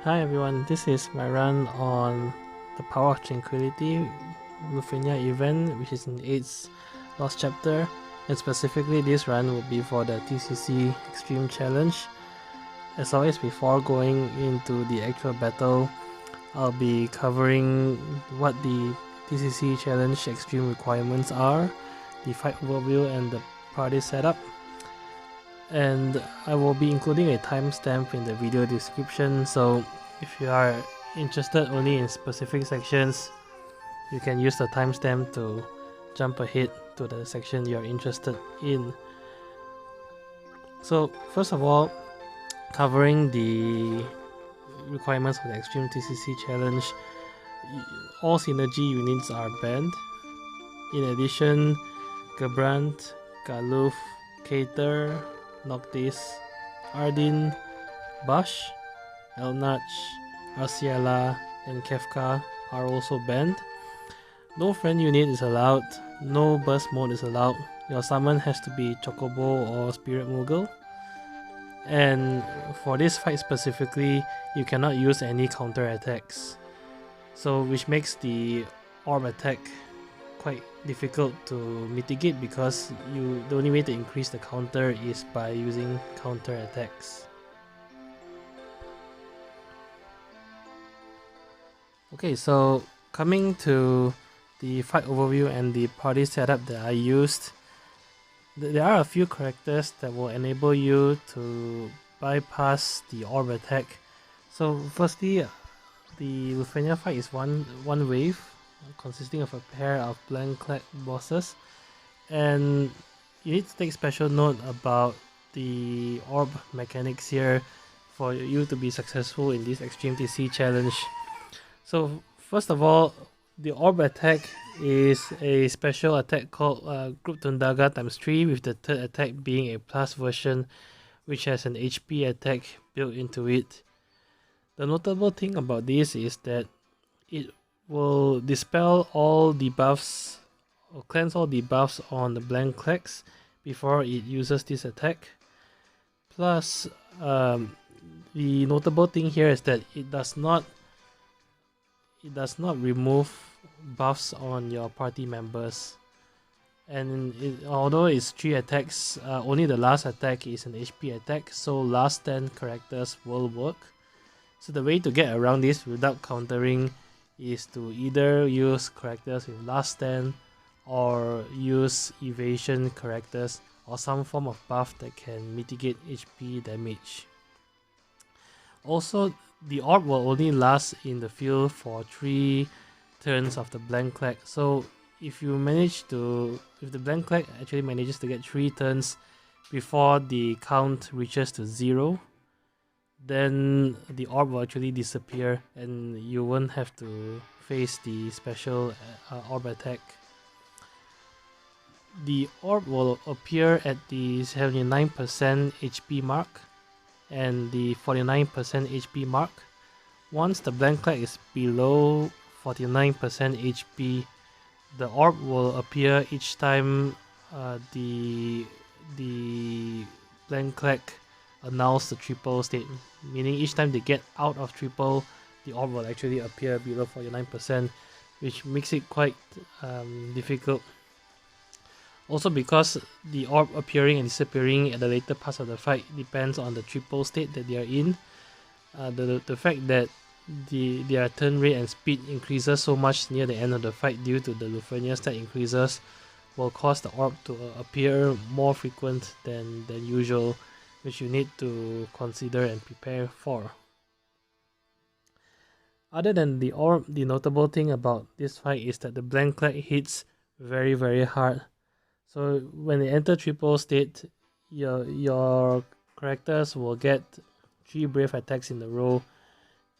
Hi everyone, this is my run on the Power of Tranquility Rufinia event, which is in 8's last chapter, and specifically this run will be for the TCC Extreme Challenge. As always, before going into the actual battle, I'll be covering what the TCC Challenge Extreme Requirements are, the fight overview and the party setup. And I will be including a timestamp in the video description, so if you are interested only in specific sections, you can use the timestamp to jump ahead to the section you are interested in. So first of all, covering the requirements for the Xtreme TCC Challenge, all synergy units are banned. In addition, Gabrant, Galuf, Cater, Noctis, Ardin, Bash, Elnach, Arciela, and Kefka are also banned. No friend unit is allowed, no burst mode is allowed, your summon has to be Chocobo or Spirit Moogle. And for this fight specifically, you cannot use any counter attacks. So which makes the orb attack quite difficult to mitigate because the only way to increase the counter is by using counter attacks. Okay, so coming to the fight overview and the party setup that I used, there are a few characters that will enable you to bypass the orb attack. So firstly, the Lufenia fight is one wave consisting of a pair of blank clad bosses, and you need to take special note about the orb mechanics here for you to be successful in this Xtreme TCC challenge. So first of all, the orb attack is a special attack called Group Tundaga ×3, with the third attack being a plus version which has an HP attack built into it. The notable thing about this is that it will dispel all debuffs or cleanse all debuffs on the blank clacks before it uses this attack. Plus, the notable thing here is that it does not remove buffs on your party members. And although it's 3 attacks, only the last attack is an HP attack, so last 10 characters will work. So the way to get around this without countering is to either use characters with last stand or use evasion characters or some form of buff that can mitigate HP damage. Also, the orb will only last in the field for 3 turns of the blank clack. So if the blank clack actually manages to get 3 turns before the count reaches to 0, then the orb will actually disappear and you won't have to face the special orb attack. The orb will appear at the 79% HP mark and the 49% HP mark. Once the blank clack is below 49% HP, the orb will appear each time the blank clack announce the triple state, meaning each time they get out of triple, the orb will actually appear below 49%, which makes it quite difficult. Also, because the orb appearing and disappearing at the later parts of the fight depends on the triple state that they are in, the fact that their turn rate and speed increases so much near the end of the fight due to the Lufenia stat increases will cause the orb to appear more frequent than usual, which you need to consider and prepare for. Other than the orb, the notable thing about this fight is that the blank clack hits very, very hard. So when they enter triple state, your characters will get 3 brave attacks in a row,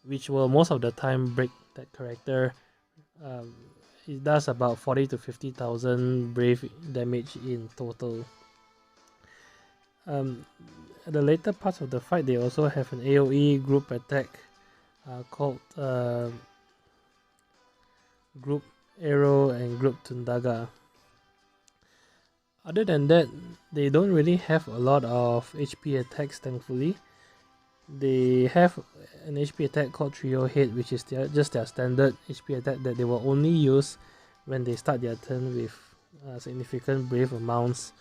which will most of the time break that character. It does about 40 to 50,000 brave damage in total. At the later parts of the fight, they also have an AoE group attack called Group Arrow and Group Tundaga. Other than that, they don't really have a lot of HP attacks, thankfully. They have an HP attack called Trio Hit, which is just their standard HP attack that they will only use when they start their turn with significant brave amounts.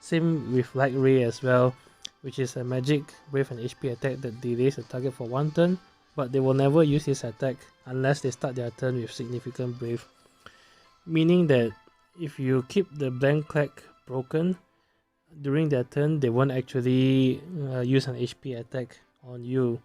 Same with Light Ray as well, which is a magic brave and HP attack that delays the target for one turn, but they will never use this attack unless they start their turn with significant brave. Meaning that if you keep the blank clack broken during their turn, they won't actually use an HP attack on you.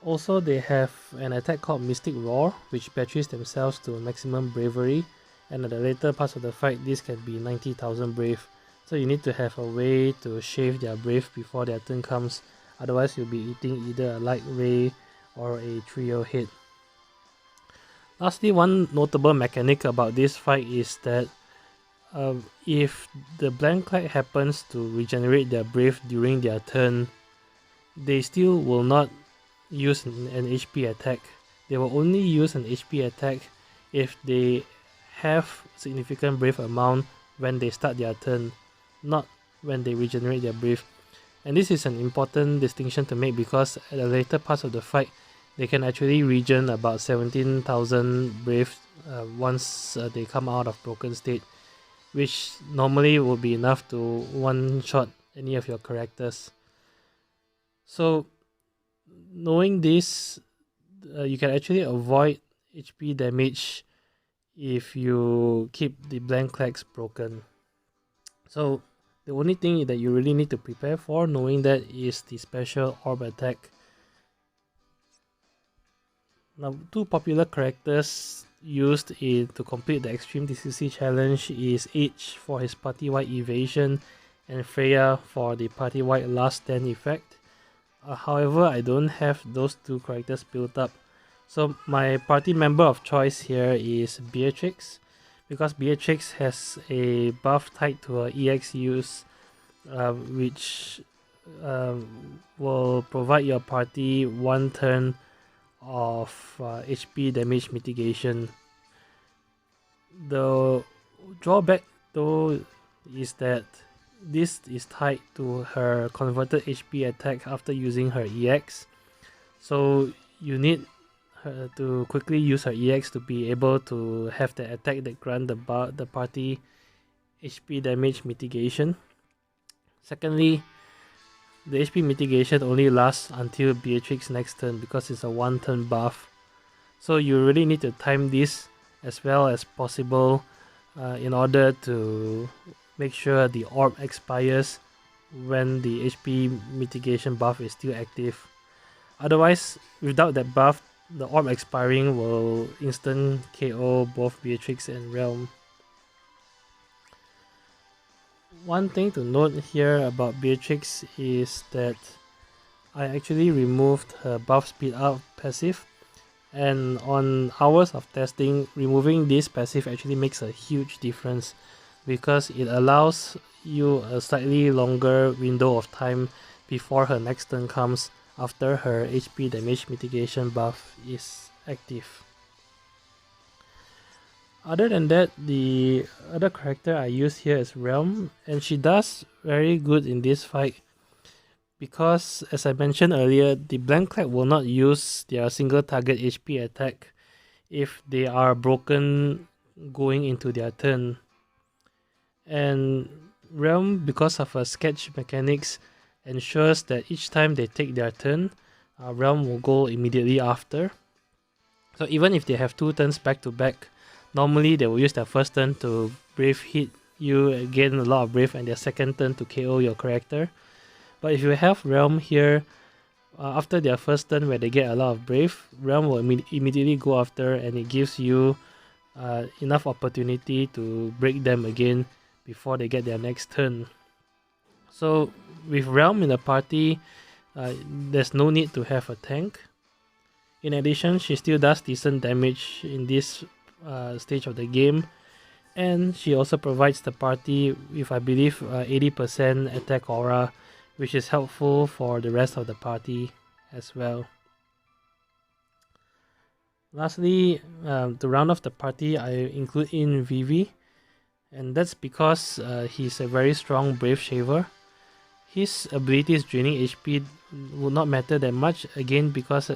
Also, they have an attack called Mystic Roar, which batteries themselves to maximum bravery, and at the later parts of the fight, this can be 90,000 brave. So you need to have a way to shave their brave before their turn comes, otherwise you'll be eating either a Light Ray or a Trio Hit. Lastly, one notable mechanic about this fight is that if the blank clack happens to regenerate their brave during their turn, they still will not use an HP attack. They will only use an HP attack if they have significant brave amount when they start their turn, not when they regenerate their brave. And this is an important distinction to make because at the later parts of the fight, they can actually regen about 17,000 brave once they come out of broken state, which normally will be enough to one-shot any of your characters. So knowing this, you can actually avoid HP damage if you keep the blank clacks broken. So the only thing that you really need to prepare for, knowing that, is the special orb attack. Now, two popular characters used to complete the Xtreme TCC Challenge is H for his party-wide evasion and Freya for the party-wide last stand effect. However, I don't have those two characters built up. So my party member of choice here is Beatrix, because Beatrix has a buff tied to her EX use, which will provide your party one turn of HP damage mitigation. The drawback though is that this is tied to her converted HP attack after using her EX, so you need her to quickly use her EX to be able to have the attack that grant the party HP damage mitigation. Secondly, the HP mitigation only lasts until Beatrix's next turn because it's a one-turn buff. So you really need to time this as well as possible in order to make sure the orb expires when the HP mitigation buff is still active. Otherwise, without that buff, the orb expiring will instant KO both Beatrix and Relm. One thing to note here about Beatrix is that I actually removed her buff speed up passive, and on hours of testing, removing this passive actually makes a huge difference because it allows you a slightly longer window of time before her next turn comes after her HP damage mitigation buff is active. Other than that, the other character I use here is Relm, and she does very good in this fight because, as I mentioned earlier, the blank clack will not use their single target HP attack if they are broken going into their turn. And Relm, because of her sketch mechanics, ensures that each time they take their turn, Relm will go immediately after. So even if they have two turns back to back, normally they will use their first turn to brave hit you, gain a lot of brave, and their second turn to KO your character. But if you have Relm here, after their first turn where they get a lot of brave, Relm will immediately go after, and it gives you enough opportunity to break them again before they get their next turn. So with Relm in the party, there's no need to have a tank. In addition, she still does decent damage in this stage of the game, and she also provides the party with, I believe, 80% attack aura, which is helpful for the rest of the party as well. Lastly, to round off the party, I include in Vivi, and that's because he's a very strong brave shaver. his abilities draining HP would not matter that much, again because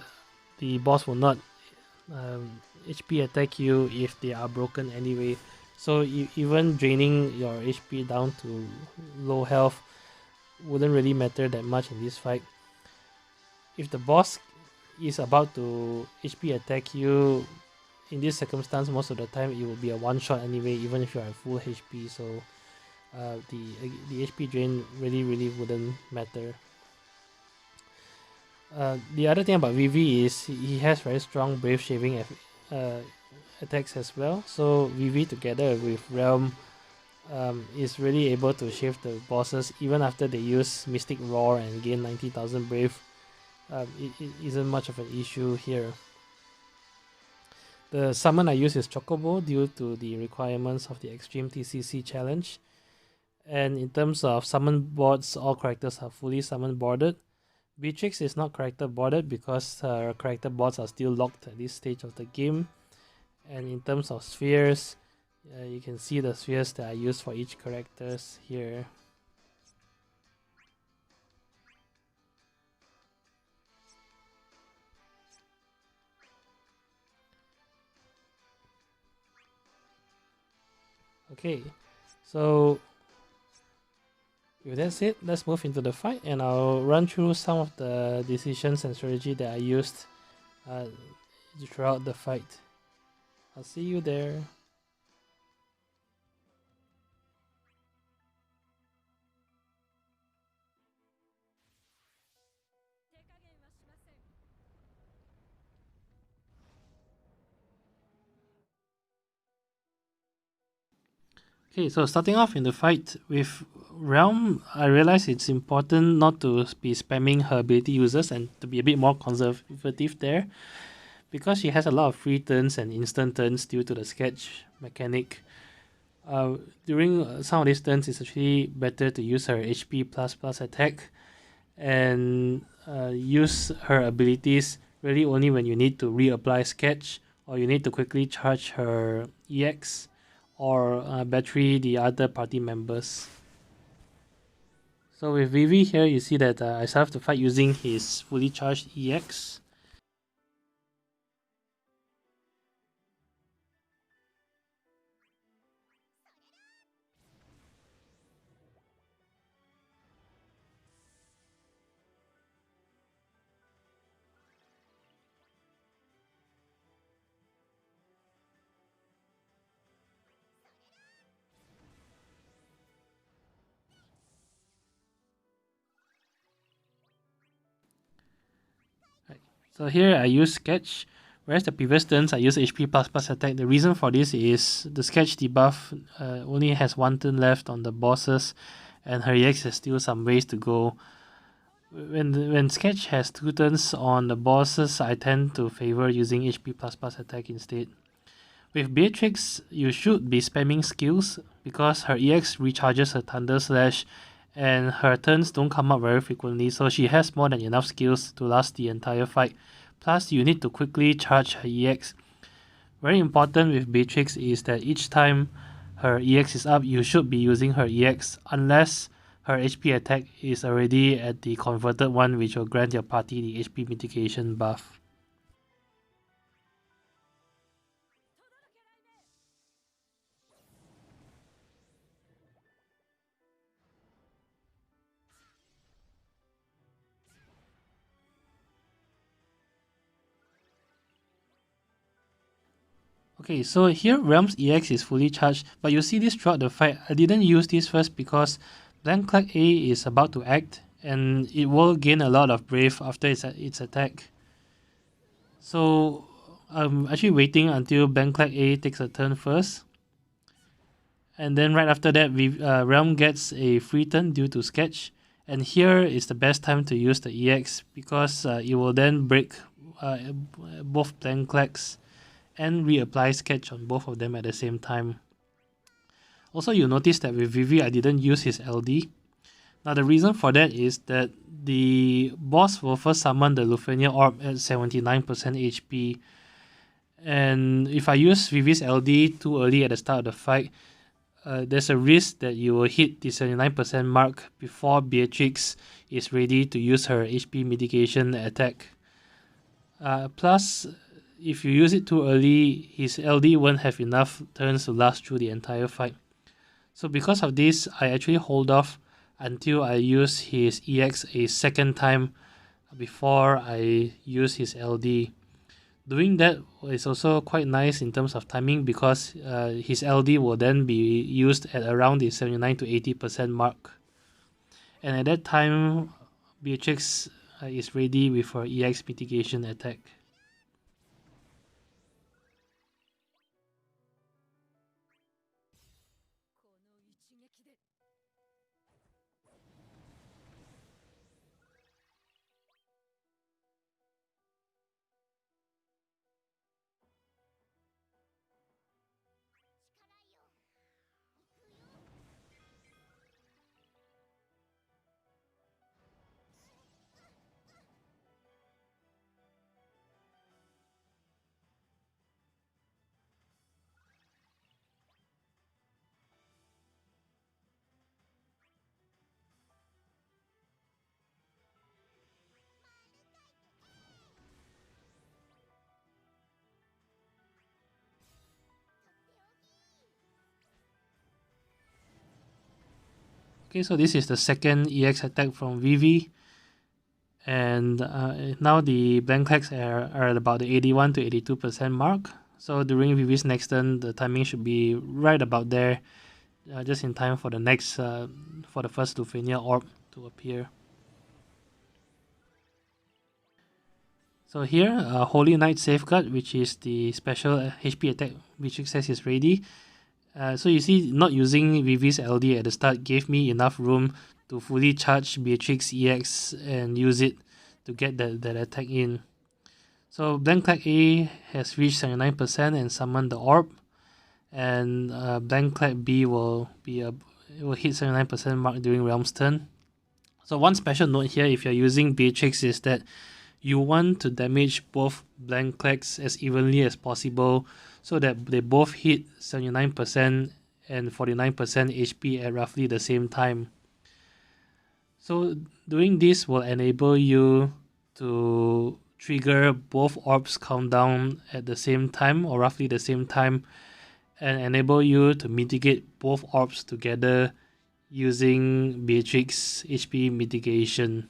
the boss will not HP attack you if they are broken anyway. So even draining your HP down to low health wouldn't really matter that much in this fight. If the boss is about to HP attack you, in this circumstance, most of the time it will be a one shot anyway, even if you are at full HP. So the HP drain really wouldn't matter. The other thing about Vivi is he has very strong Brave Shaving attacks as well. So Vivi together with Relm is really able to shave the bosses even after they use Mystic Roar and gain 90,000 Brave. It isn't much of an issue here. The summon I use is Chocobo due to the requirements of the Xtreme TCC Challenge. And in terms of summon boards, all characters are fully summon boarded. Beatrix is not character boarded because her character boards are still locked at this stage of the game. And in terms of spheres, you can see the spheres that I use for each characters here. Okay, so with that said, let's move into the fight and I'll run through some of the decisions and strategy that I used throughout the fight. I'll see you there. Okay, so starting off in the fight with Relm, I realized it's important not to be spamming her ability users and to be a bit more conservative there, because she has a lot of free turns and instant turns due to the sketch mechanic. During some of these turns, it's actually better to use her HP plus attack and use her abilities really only when you need to reapply sketch or you need to quickly charge her EX or battery the other party members. So with Vivi here, you see that I start the fight using his fully charged EX. So here I use sketch, whereas the previous turns I use HP plus attack. The reason for this is the sketch debuff only has one turn left on the bosses, and her EX has still some ways to go. When sketch has two turns on the bosses, I tend to favor using HP plus attack instead. With Beatrix, you should be spamming skills because her EX recharges her Thunder Slash and her turns don't come up very frequently, so she has more than enough skills to last the entire fight. Plus, you need to quickly charge her EX. Very important with Beatrix is that each time her EX is up, you should be using her EX unless her HP attack is already at the converted one, which will grant your party the HP mitigation buff. Okay, so here Relms EX is fully charged, but you see this throughout the fight. I didn't use this first because Blank Clack A is about to act and it will gain a lot of Brave after its attack. So I'm actually waiting until Blank Clack A takes a turn first. And then right after that, Relm gets a free turn due to sketch. And here is the best time to use the EX because it will then break both Blank Clacks and reapply sketch on both of them at the same time. Also, you'll notice that with Vivi, I didn't use his LD. Now, the reason for that is that the boss will first summon the Lufenia Orb at 79% HP. And if I use Vivi's LD too early at the start of the fight, there's a risk that you will hit the 79% mark before Beatrix is ready to use her HP mitigation attack. Plus, if you use it too early, his LD won't have enough turns to last through the entire fight. So because of this, I actually hold off until I use his EX a second time before I use his LD. Doing that is also quite nice in terms of timing because his LD will then be used at around the 79 to 80% mark. And at that time, Beatrix is ready with her EX mitigation attack. Okay, so this is the second EX attack from Vivi. And now the blank clicks are at about the 81 to 82% mark. So during Vivi's next turn, the timing should be right about there, just in time for the next, for the first Lufenia orb to appear. So here, Holy Knight Safeguard, which is the special HP attack Beatrix says is ready. So you see, not using Vivi's LD at the start gave me enough room to fully charge Beatrix EX and use it to get that attack in. So Blank Clack A has reached 79% and summoned the orb, and Blank Clack B will hit 79% mark during Relm's turn. So one special note here, if you're using Beatrix, is that you want to damage both Blank Clacks as evenly as possible so that they both hit 79% and 49% HP at roughly the same time. So doing this will enable you to trigger both orbs countdown at the same time or roughly the same time, and enable you to mitigate both orbs together using Beatrix HP mitigation.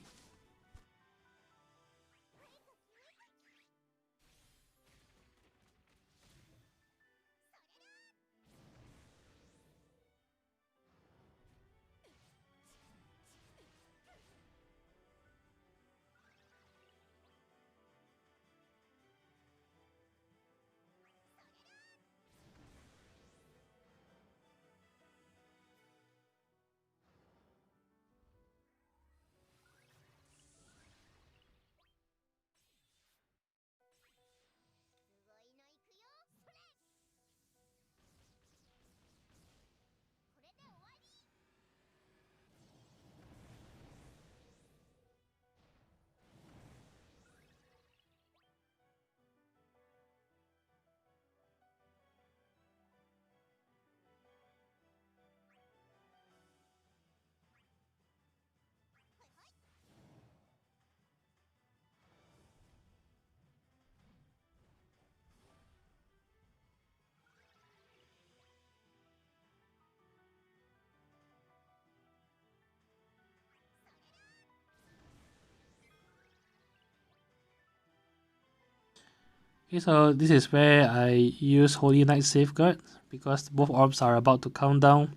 Okay, so this is where I use Holy Knight Safeguard because both orbs are about to count down.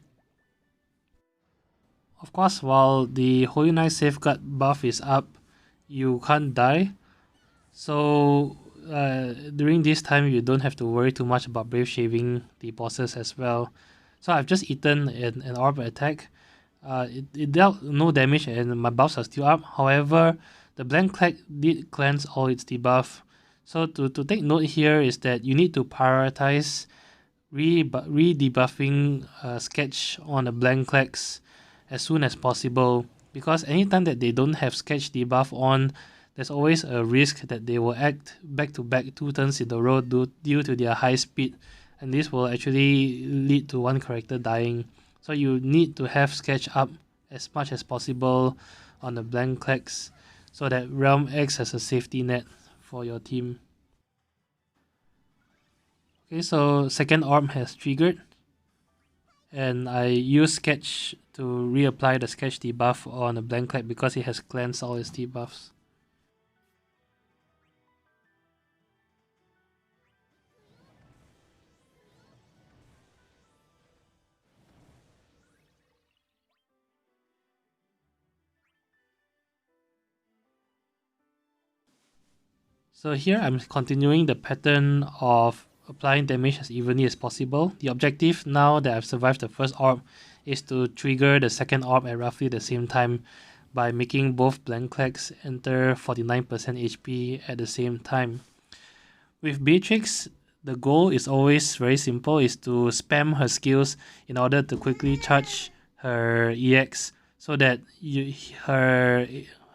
Of course, while the Holy Knight Safeguard buff is up, you can't die. So during this time, you don't have to worry too much about Brave Shaving the bosses as well. So I've just eaten an orb attack. It dealt no damage and my buffs are still up. However, the Blank Clack did cleanse all its debuff. So to take note here is that you need to prioritize re-debuffing Sketch on the Blank Clacks as soon as possible, because anytime that they don't have Sketch debuff on, there's always a risk that they will act back to back 2 turns in a row due to their high speed and this will actually lead to one character dying. So you need to have sketch up as much as possible on the blank clicks so that Relm acts as a safety net for your team. Okay, so second orb has triggered, and I use sketch to reapply the sketch debuff on a blank click because it has cleansed all its debuffs. So here I'm continuing the pattern of applying damage as evenly as possible. The objective now that I've survived the first orb is to trigger the second orb at roughly the same time by making both blank clicks enter 49% HP at the same time. With Beatrix, the goal is always very simple, is to spam her skills in order to quickly charge her EX so that her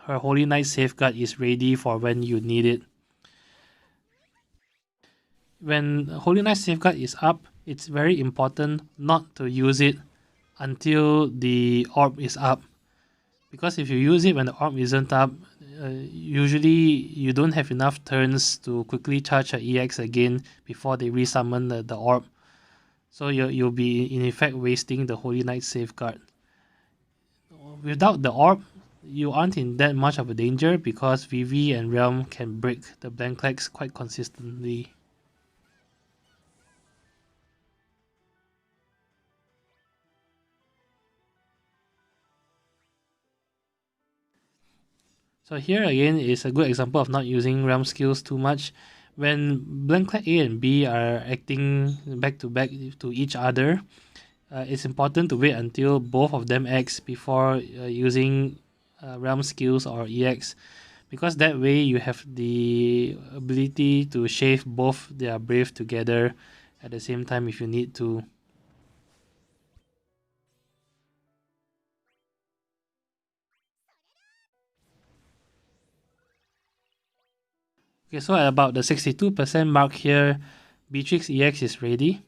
Holy Knight Safeguard is ready for when you need it. When Holy Knight Safeguard is up, it's very important not to use it until the orb is up. Because if you use it when the orb isn't up, usually you don't have enough turns to quickly charge your EX again before they resummon the orb. So you'll be in effect wasting the Holy Knight Safeguard. Without the orb, you aren't in that much of a danger because Vivi and Relm can break the blank clicks quite consistently. So here again is a good example of not using Relm skills too much. When blank click A and B are acting back to back to each other, it's important to wait until both of them acts before using Relm skills or EX, because that way you have the ability to shave both their brave together at the same time if you need to. Okay, so at about the 62% mark here, Beatrix EX is ready.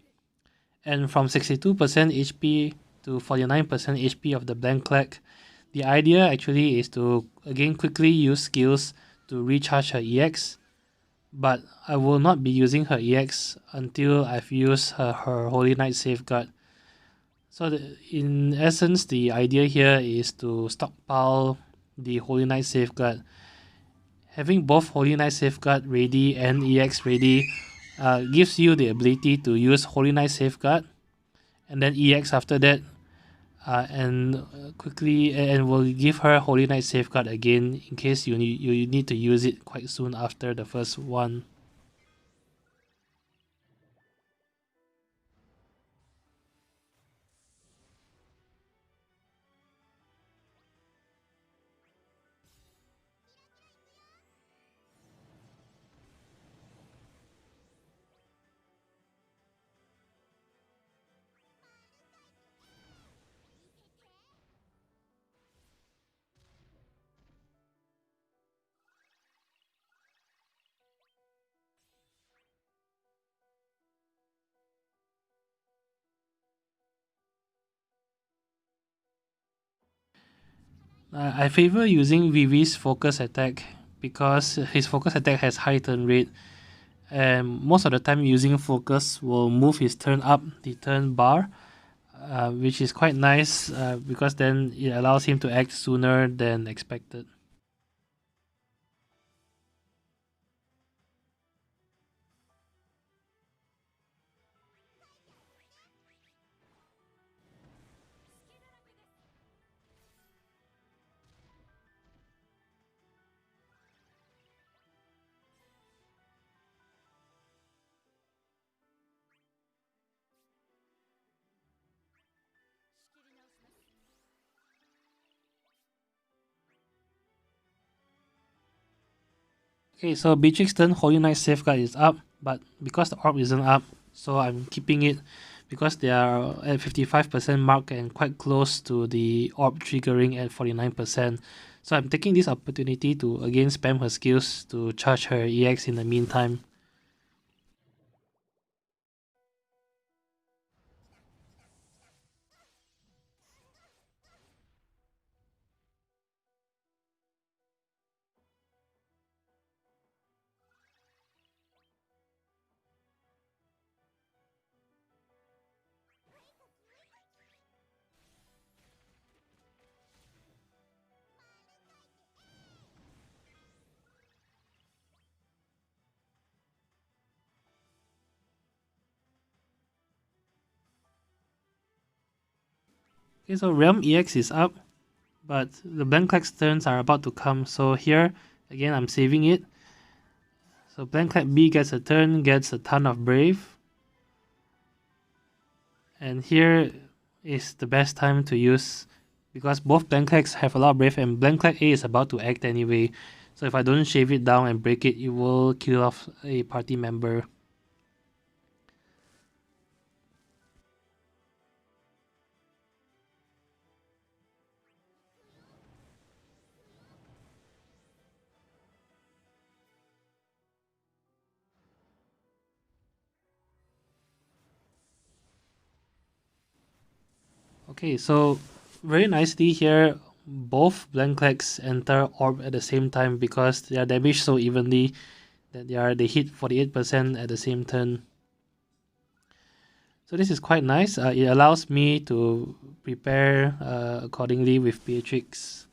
And from 62% HP to 49% HP of the blank click, the idea actually is to again quickly use skills to recharge her EX, but I will not be using her EX until I've used her Holy Knight Safeguard. So in essence, the idea here is to stockpile the Holy Knight Safeguard. Having both Holy Knight Safeguard ready and EX ready gives you the ability to use Holy Knight Safeguard and then EX after that, and quickly and will give her Holy Knight Safeguard again in case you need to use it quite soon after the first one. I favor using Vivi's focus attack because his focus attack has high turn rate, and most of the time using focus will move his turn up the turn bar, which is quite nice because then it allows him to act sooner than expected. Okay, so Beatrix turn Holy Knight Safeguard is up, but because the orb isn't up, so I'm keeping it because they are at 55% mark and quite close to the orb triggering at 49%. So I'm taking this opportunity to again spam her skills to charge her EX in the meantime. Okay, so Relm EX is up, but the blank clack's turns are about to come. So here, again, I'm saving it. So blank clack B gets a turn, gets a ton of Brave. And here is the best time to use, because both blank clacks have a lot of Brave and blank clack A is about to act anyway. So if I don't shave it down and break it, it will kill off a party member. Okay, so very nicely here, both blank clacks enter orb at the same time because they are damaged so evenly that they hit 48% at the same turn. So this is quite nice. It allows me to prepare accordingly with Beatrix.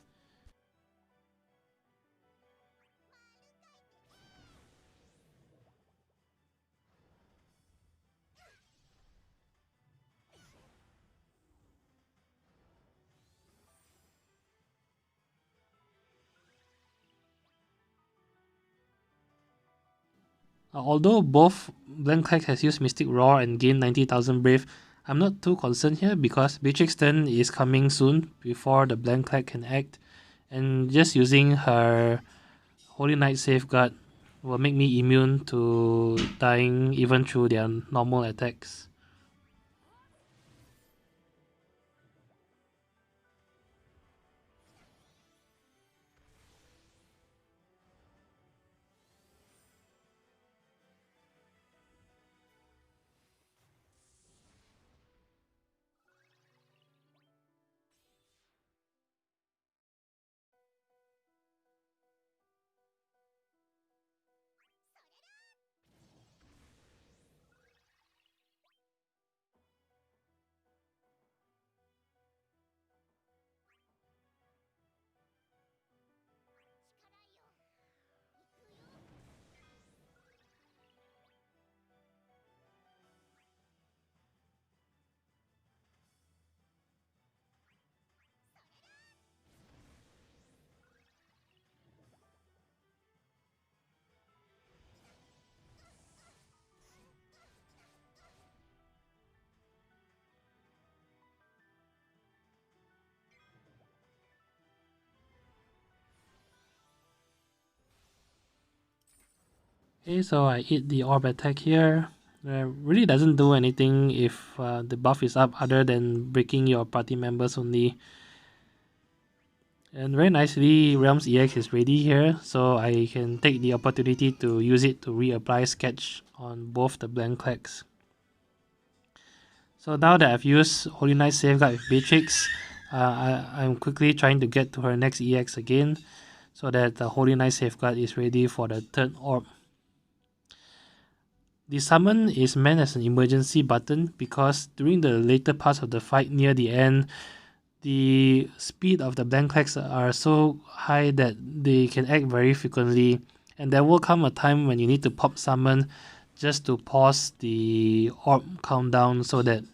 Although both blank clack has used Mystic Roar and gained 90,000 Brave, I'm not too concerned here because Beatrix turn is coming soon before the blank clack can act, and just using her Holy Knight Safeguard will make me immune to dying even through their normal attacks. Okay, so I hit the orb attack here. Really doesn't do anything if the buff is up other than breaking your party members only. And very nicely, Relms EX is ready here, so I can take the opportunity to use it to reapply Sketch on both the blank clacks. So now that I've used Holy Knight Safeguard with Beatrix, I'm quickly trying to get to her next EX again, so that the Holy Knight Safeguard is ready for the third orb. The summon is meant as an emergency button because during the later parts of the fight near the end, the speed of the blank clacks are so high that they can act very frequently, and there will come a time when you need to pop summon just to pause the orb countdown so that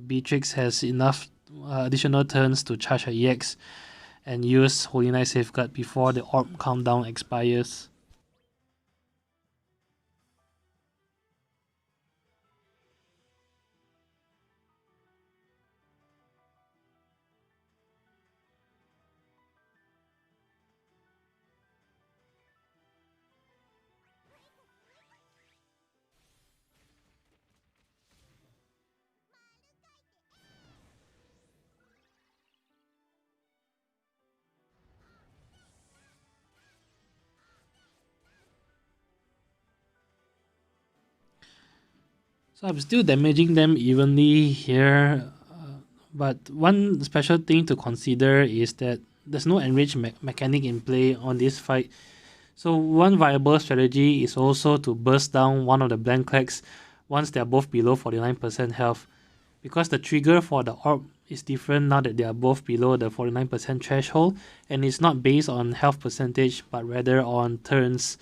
Beatrix has enough additional turns to charge her EX and use Holy Knight Safeguard before the orb countdown expires. So I'm still damaging them evenly here, but one special thing to consider is that there's no enrage mechanic in play on this fight. So one viable strategy is also to burst down one of the blank clacks once they're both below 49% health, because the trigger for the orb is different now that they are both below the 49% threshold, and it's not based on health percentage but rather on turns.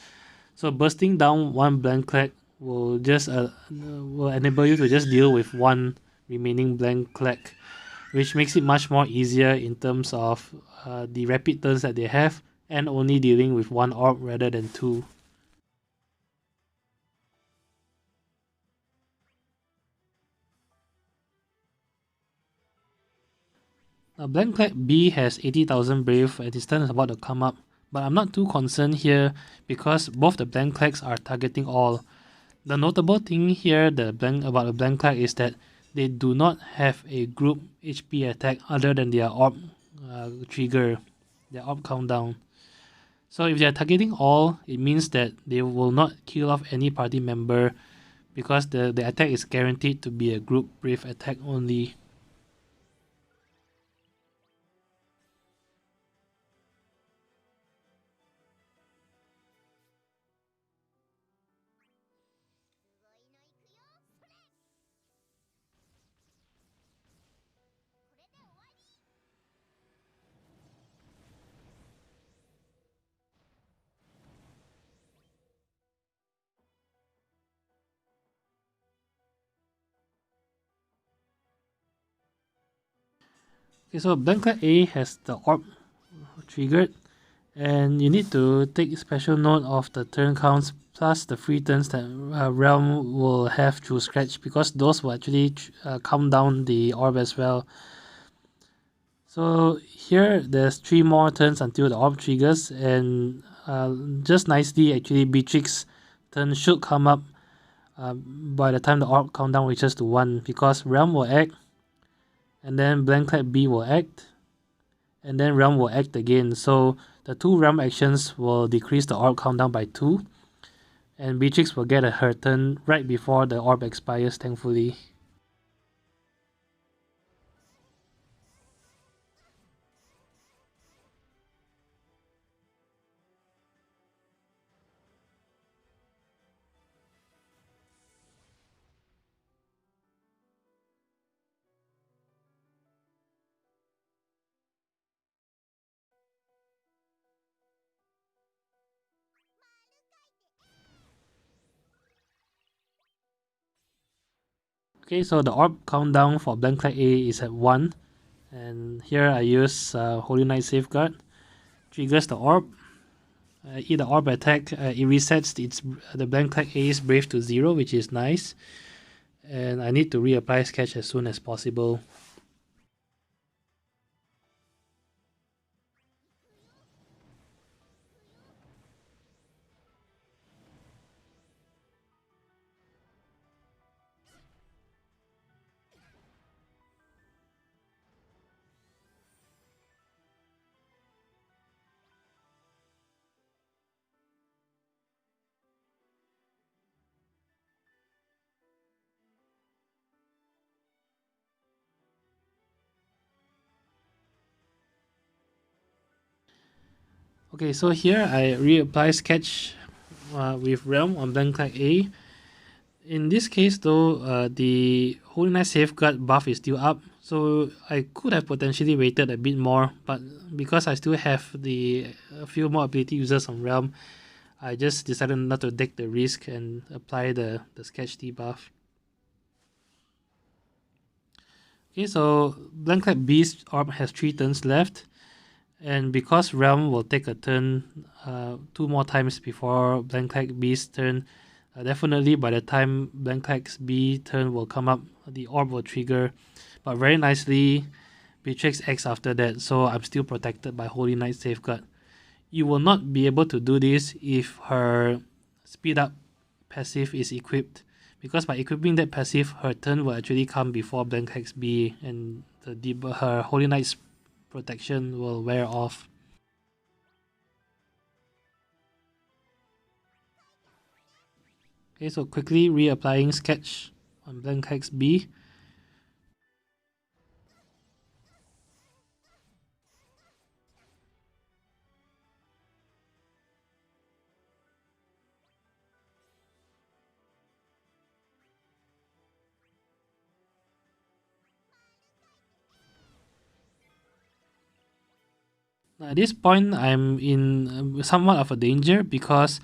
So bursting down one blank clack will enable you to just deal with one remaining blank clack which makes it much more easier in terms of the rapid turns that they have, and only dealing with one orb rather than two. Now Blank Clad B has 80,000 Brave and his turn is about to come up, but I'm not too concerned here because both the Blank Clads are targeting all. The notable thing here about the Blank Clad is that they do not have a group HP attack other than their orb trigger, their orb countdown. So if they are targeting all, it means that they will not kill off any party member because the attack is guaranteed to be a group brave attack only. Okay, so Blank Clad A has the orb triggered, and you need to take special note of the turn counts plus the free turns that Relm will have through Scratch, because those will actually count down the orb as well. So here there's 3 more turns until the orb triggers, and just nicely actually Beatrix turn should come up by the time the orb countdown reaches to 1, because Relm will act, and then Blank Clad B will act, and then Relm will act again. So the 2 Relm actions will decrease the orb countdown by 2, and Beatrix will get her turn right before the orb expires, thankfully. Okay, so the orb countdown for Blank Clad A is at 1, and here I use Holy Knight Safeguard. Triggers the orb. Eat the orb attack, it resets the Blank Clad A's Brave to 0, which is nice. And I need to reapply Sketch as soon as possible. Okay, so here I reapply Sketch with Relm on Blank Clad A. In this case though, the Holy Knight Safeguard buff is still up, so I could have potentially waited a bit more, but because I still have a few more ability users on Relm, I just decided not to take the risk and apply the Sketch debuff. Okay, so Blank Clad B's orb has 3 turns left, and because Relm will take a turn 2 more times before Blank Clad B's turn, definitely by the time Blank Clad B turn will come up, the orb will trigger, but very nicely Beatrix acts after that, so I'm still protected by Holy Knight Safeguard. You will not be able to do this if her speed up passive is equipped, because by equipping that passive, her turn will actually come before Blank Hex B, and her Holy Knight's protection will wear off. Okay, so quickly reapplying Sketch on Blank Hex B. At this point, I'm in somewhat of a danger because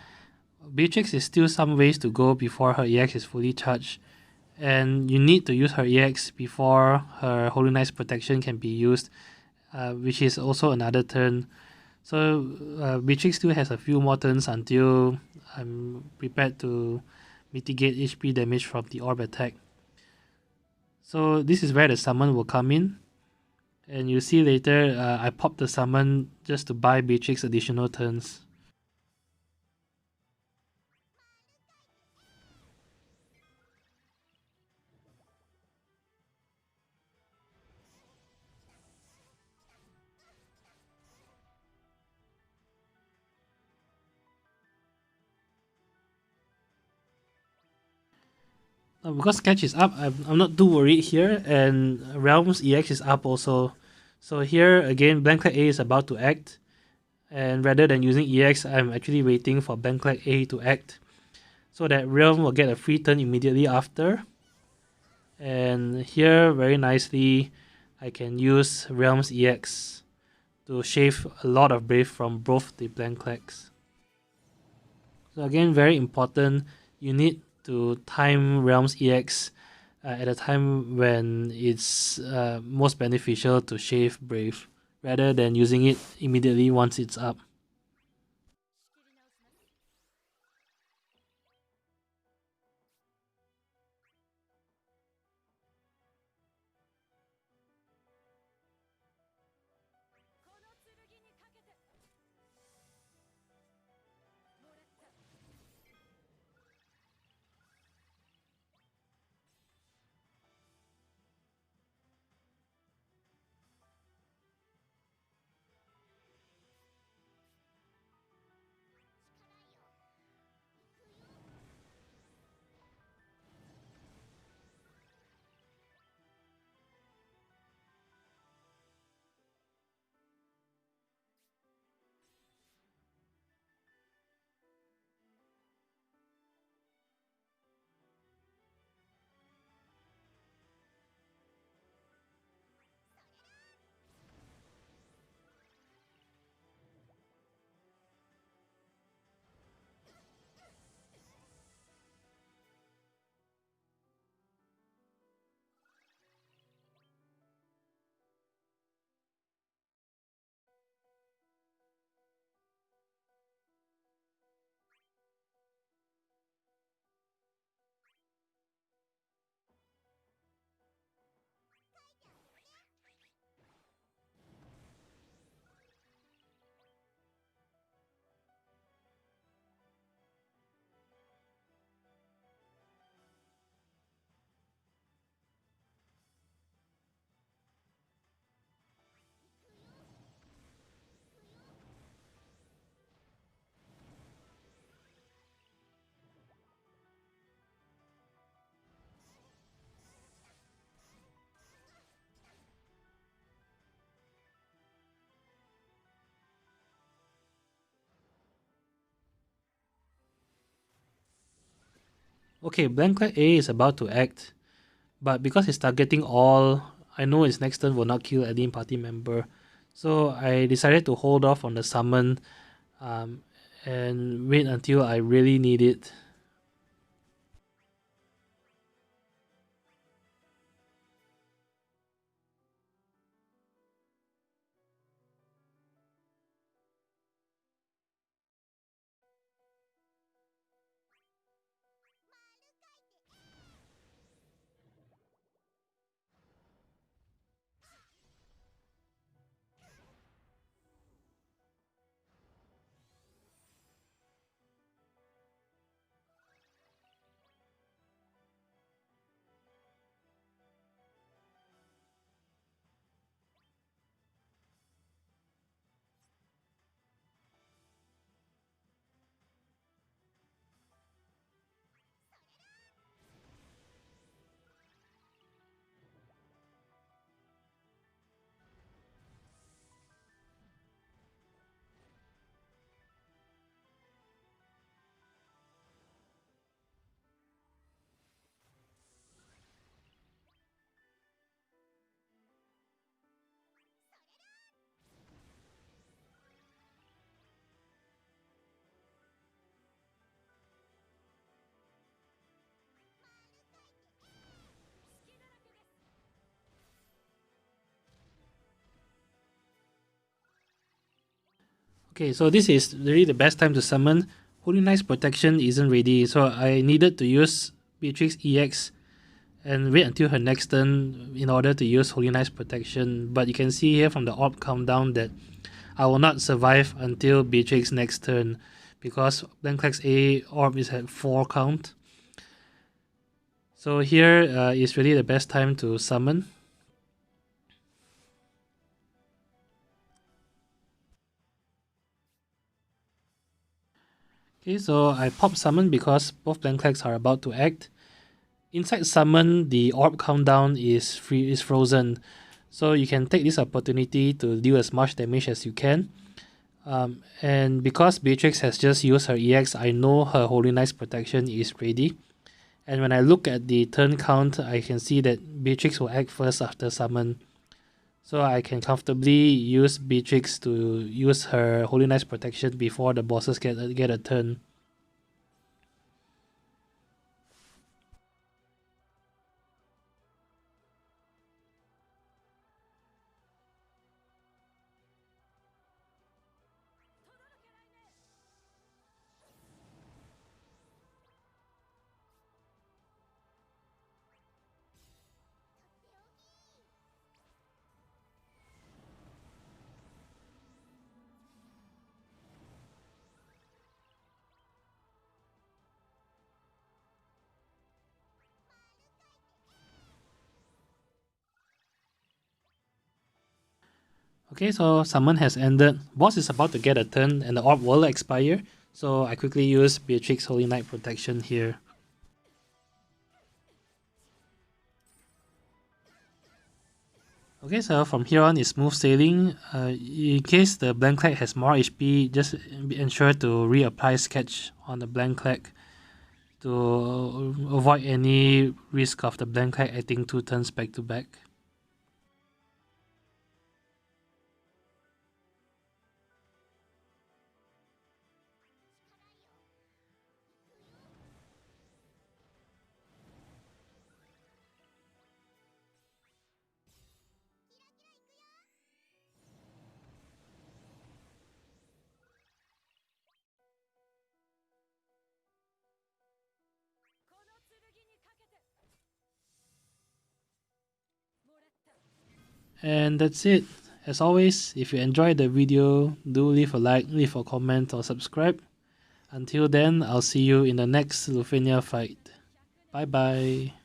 Beatrix is still some ways to go before her EX is fully charged, and you need to use her EX before her Holy Knight's protection can be used, which is also another turn. So Beatrix still has a few more turns until I'm prepared to mitigate HP damage from the orb attack. So this is where the summon will come in. And you see later, I popped the summon just to buy Beatrix additional turns. Because Sketch is up, I'm not too worried here, and Relms EX is up also. So here again, Blanklet A is about to act, and rather than using EX, I'm actually waiting for Blanklet A to act, so that Realm will get a free turn immediately after. And here, very nicely, I can use Relms EX to shave a lot of Brave from both the Blanklets. So again, very important, you need to time Realms EX at a time when it's most beneficial to shave Brave, rather than using it immediately once it's up. Okay, Blanklet A is about to act, but because it's targeting all, I know its next turn will not kill any party member. So I decided to hold off on the summon um, and wait until I really need it. Okay, so this is really the best time to summon. Holy Knight's protection isn't ready, so I needed to use Beatrix EX and wait until her next turn in order to use Holy Knight's protection. But you can see here from the orb countdown that I will not survive until Beatrix next turn because Blanclex A orb is at 4 count. So here is really the best time to summon. Okay, so I pop summon because both Blanclex are about to act. Inside summon, the orb countdown is frozen, so you can take this opportunity to deal as much damage as you can. And because Beatrix has just used her EX, I know her Holy Knight's protection is ready. And when I look at the turn count, I can see that Beatrix will act first after summon. So I can comfortably use Beatrix to use her Holy Knight's protection before the bosses get a turn. Okay, so summon has ended. Boss is about to get a turn and the orb will expire. So I quickly use Beatrix Holy Knight protection here. Okay, so from here on is smooth sailing. In case the Blanclex has more HP, just ensure to reapply Sketch on the Blanclex to avoid any risk of the Blanclex acting 2 turns back to back. And that's it. As always, if you enjoyed the video, do leave a like, leave a comment or subscribe. Until then, I'll see you in the next Lufenia fight. Bye bye.